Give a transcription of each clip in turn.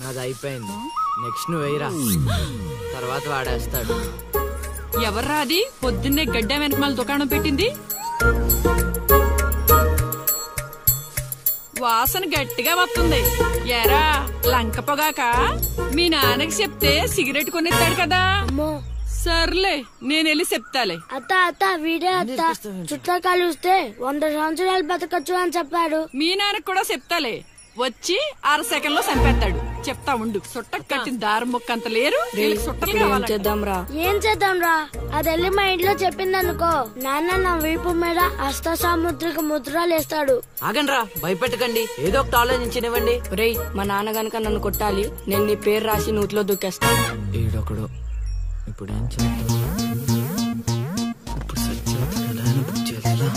నాది అయిపోయింది. నెక్స్ట్ నువ్వు వేయరా, తర్వాత వాడేస్తాడు. ఎవర్రా అది పొద్దున్నే గడ్డ వెనకమాల దుకాణం పెట్టింది? వాసన గట్టిగా వస్తుంది. ఎరా లంక పొగాక? మీ నాన్నకి చెప్తే సిగరెట్ కొనిస్తాడు కదా. సర్లే నేను వెళ్ళి చెప్తాలే. అత్త అత్త వీడే అత్త చుట్టాలు చూస్తే 100 సంవత్సరాలు బతకచ్చు అని చెప్పాడు. మీ నాన్నకు కూడా చెప్తాలే, వచ్చి 6 సెకండ్లో చంపేస్తాడు. చెప్తా ఉండు. సుట్టకు కట్టిన దారం ముక్క అంత లేరు. ఏం చేద్దాం రా? అది వెళ్ళి మా ఇంట్లో చెప్పిందనుకో, నాన్న నా వీపు మీద హస్త సాముద్రిక ముద్రలు వేస్తాడు. ఆగండి రా, భయపెట్టకండి, ఏదో ఒకటి ఆలోచించనివ్వండి. రేయ్, మా నాన్న గనక నన్ను కొట్టాలి, నేను నీ పేరు రాసి నూతిలో దూకేస్తాను. ఈడొకడు. ఇప్పుడు ఏం చేద్దాం? ఇప్పుడు సత్యం బుక్ చేయాలా?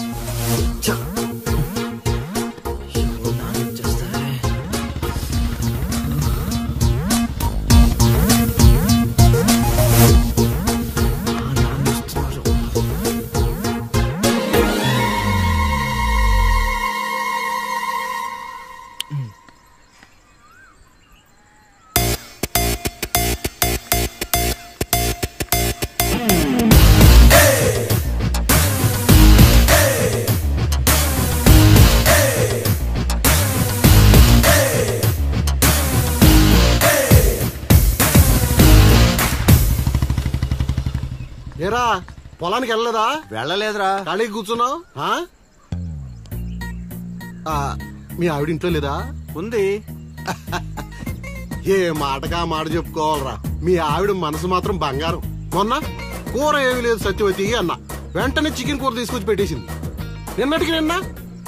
ఏరా పొలానికి వెళ్ళలేదా? వెళ్ళలేదురా. ఖాళీ కూర్చున్నావు? మీ ఆవిడ ఇంట్లో లేదా? ఉంది. ఏ మాటగా మాట చెప్పుకోవాలరా, మీ ఆవిడ మనసు మాత్రం బంగారం. మొన్న కూర ఏమి లేదు సత్యవతి అన్న, వెంటనే చికెన్ కూర తీసుకొచ్చి పెట్టేసింది. నిన్నటికి నిన్న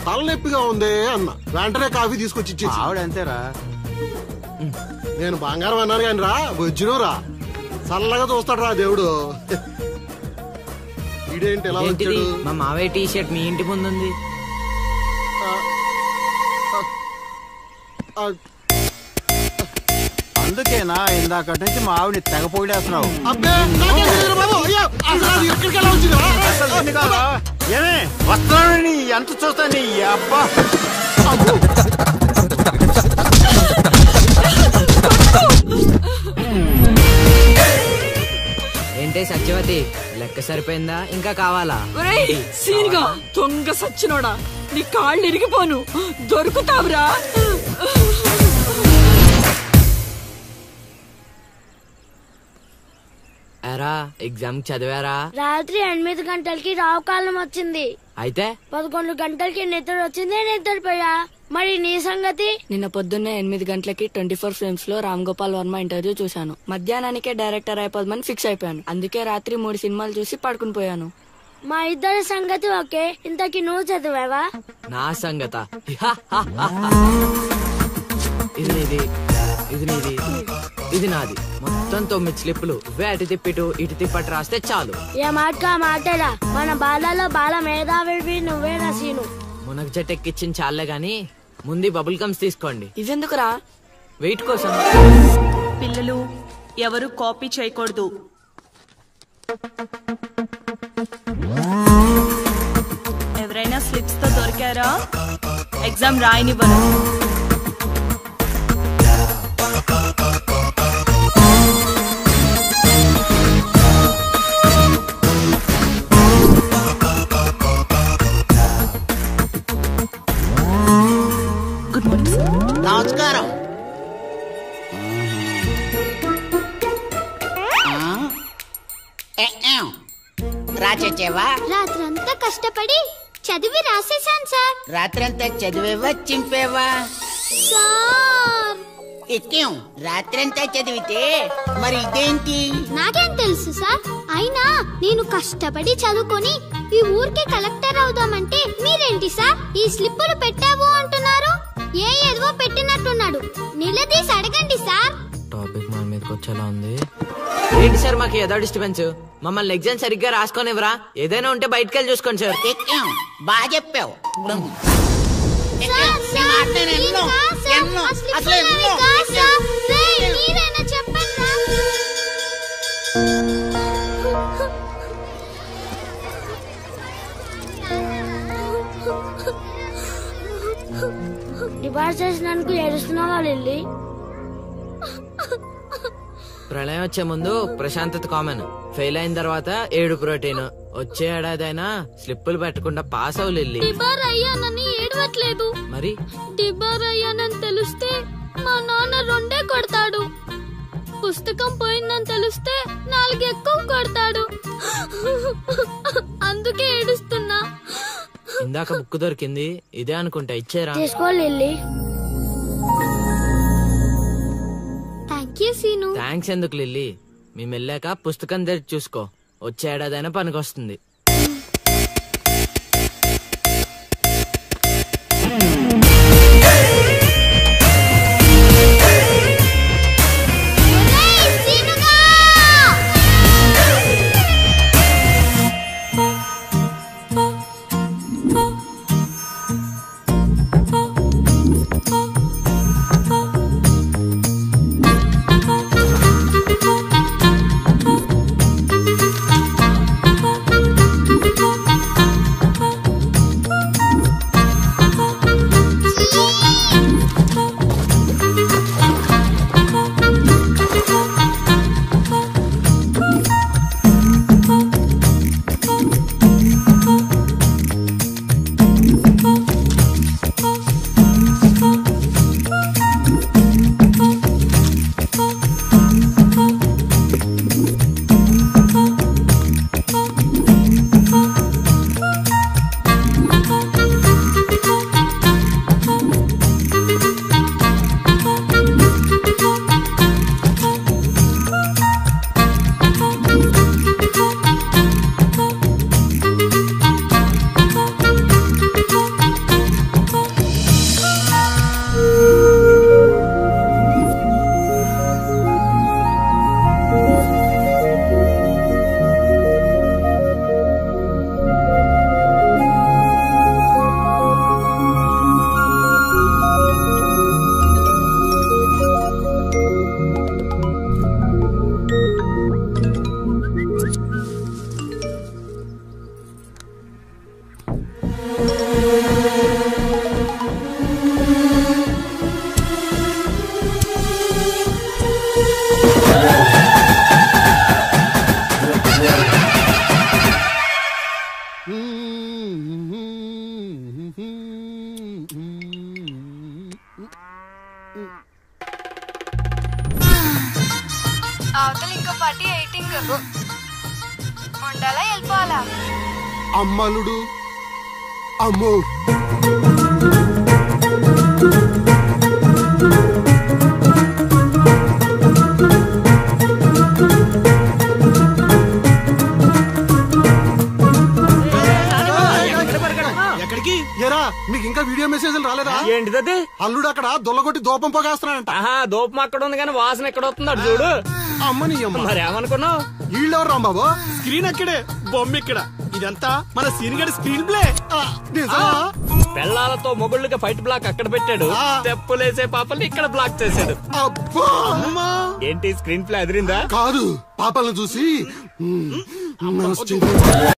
తలనొప్పిగా ఉంది అన్న, వెంటనే కాఫీ తీసుకొచ్చి ఇచ్చేసి. ఆవిడ అంతేరా. నేను బంగారం అన్నాను కానీ రా, వజ్రం రా, చల్లగా చూస్తాడు రా దేవుడు. ఇదేంటి ఎలా వచ్చాడు? మా మావయ్య టీ షర్ట్ మీ ఇంటి ముందు ఉంది. అందుకేనా ఇందాక నుంచి మా ఆవిడ తెగ పొగిడేస్తున్నావు? ఏమే వస్తున్నాను, ఎంత చూస్తాను అబ్బా. ఏంటే సత్యవతి, లెక్క సరిపోయిందా? ఇంకా కావాలా? సీన్గా దొంగ సచ్చినోడా, నీ కాళ్ళు ఇరిగిపోను, దొరుకుతావురా. ఎరా ఎగ్జామ్ చదివారా? రాత్రి 8 గంటలకి రావుకాలం వచ్చింది. అయితే 11 గంటలకి నిద్ర వచ్చింది, నిద్రపోయా. మరి నీ సంగతి? నిన్న పొద్దున్నే 8 గంటలకి 24 ఫ్రేమ్స్ లో రామ్ గోపాల్ వర్మ ఇంటర్వ్యూ చూశాను. మధ్యాహ్నానికే డైరెక్టర్ అయిపోదామని ఫిక్స్ అయిపోయాను. అందుకే రాత్రి 3 సినిమాలు చూసి పడుకుని పోయాను. మా ఇద్దరి సంగతి ఓకే. ఇంతకి నువ్వు చదివావా? నా సంగత ఇది నీది, ఇది నీది, ఇది నాది. మొత్తం 9 స్లిప్పులు. అటు తిప్పిటు ఇటు తిప్పటి రాస్తే చాలు. ఏ మాట మాటరా, మన బాలలో బాల మేధావి నువ్వే నసీను. మునగ చెట్టు ఎక్కిచ్చిన చాలే గాని ముందు బబుల్ గమ్స్ తీసుకోండి. ఇవెందుకురా? వెయిట్ కోసం. పిల్లలు ఎవరు కాపీ చేయకూడదు. ఎవరైనా స్లిప్స్ తో దొరికారా? ఎగ్జామ్ రాయనివ్వరు. Good morning. నమస్కారం. రాచేవా? రాత్రంతా కష్టపడి చదివి రాసేశాను సార్. రాత్రంతా చదివేవా చింపేవా? సార్ ఎక్కేం రాత్రంతా చదివితే మరి ఇదేంటి? నాకేం తెలుసు సార్. అయినా నేను కష్టపడి చదువుకొని ఈ ఊరికి కలెక్టర్ అవుదామంటే మీరేంటి సార్ ఈ స్లిప్పులు పెట్టావు అంటున్నారు? ఏదో పెట్టినట్టున్నాడు. నిలదీసి అడగండి సార్. టాపిక్ మన మీదకి వచ్చేలా ఉంది. ఏంటి సార్ మాకు ఏదో డిస్టర్బెన్స్? మమ్మల్ని ఎగ్జామ్ సరిగ్గా రాసుకొనివ్వరా? ఏదైనా ఉంటే బయటకు వెళ్ళి చూసుకోండి సార్. ఎక్కేం బాగా చెప్పావు. డిపార్ట్ చేసినందుకు ఏడుస్తున్నావా కావాలి లిల్లీ? ప్రళయం వచ్చే ముందు ప్రశాంతత కామన్, ఫెయిల్ అయిన తర్వాత 7 ప్రోటీన్. వచ్చే ఏడాదైనా స్లిప్పులు పెట్టకుండా పాస్ అవ్వు లిల్లీ. డిబార్ అయ్యానని ఏడవట్లేదు. మరి డిబార్ అయ్యానని తెలిస్తే మా నాన్న 2 కొడతాడు. పుస్తకం పోయిందని తెలిస్తే 4 ఎక్కువ కొడతాడు. అందుకే ఏడుస్తున్నా. ఇందాక బుక్ దొరికింది, ఇదే అనుకుంటా, ఇచ్చేరా. తీసుకో Lilly. Thank you Seenu. Thanks ఎందుకు లిల్లీ, మేము వెళ్ళాక పుస్తకం తెరిచి చూసుకో, వచ్చే ఏడాదైనా పనికొస్తుంది. అవతల ఇంకో పార్టీ 8 ఉండాలా వెళ్ళిపోవాలా? అమ్మలుడు అమ్మో. ఎక్కడికి? ఏరా మీకు ఇంకా వీడియో మెసేజ్లు రాలేదా? ఏంటిది? అల్లుడు అక్కడ దొల్లగొట్టి దూపం పొగేస్తున్నాడంట. దూపం అక్కడ ఉంది కానీ వాసన ఎక్కడ వస్తుంది అటు చూడు. అమ్మని అమ్మ, మరేమనుకున్నావు? వీళ్ళెవరు రాంబాబు? స్క్రీన్ అక్కడే, బొమ్మ ఇక్కడ. ఇదంతా మన సీనియర్ స్క్రీన్ ప్లే. పెళ్ళాలతో మొగుళ్ళకి ఫైట్ బ్లాక్ అక్కడ పెట్టాడు, తెప్పులేసే పాపల్ని ఇక్కడ బ్లాక్ చేశాడు. ఏంటి స్క్రీన్ ప్లే అదిరిందా? కాదు, పాపలను చూసి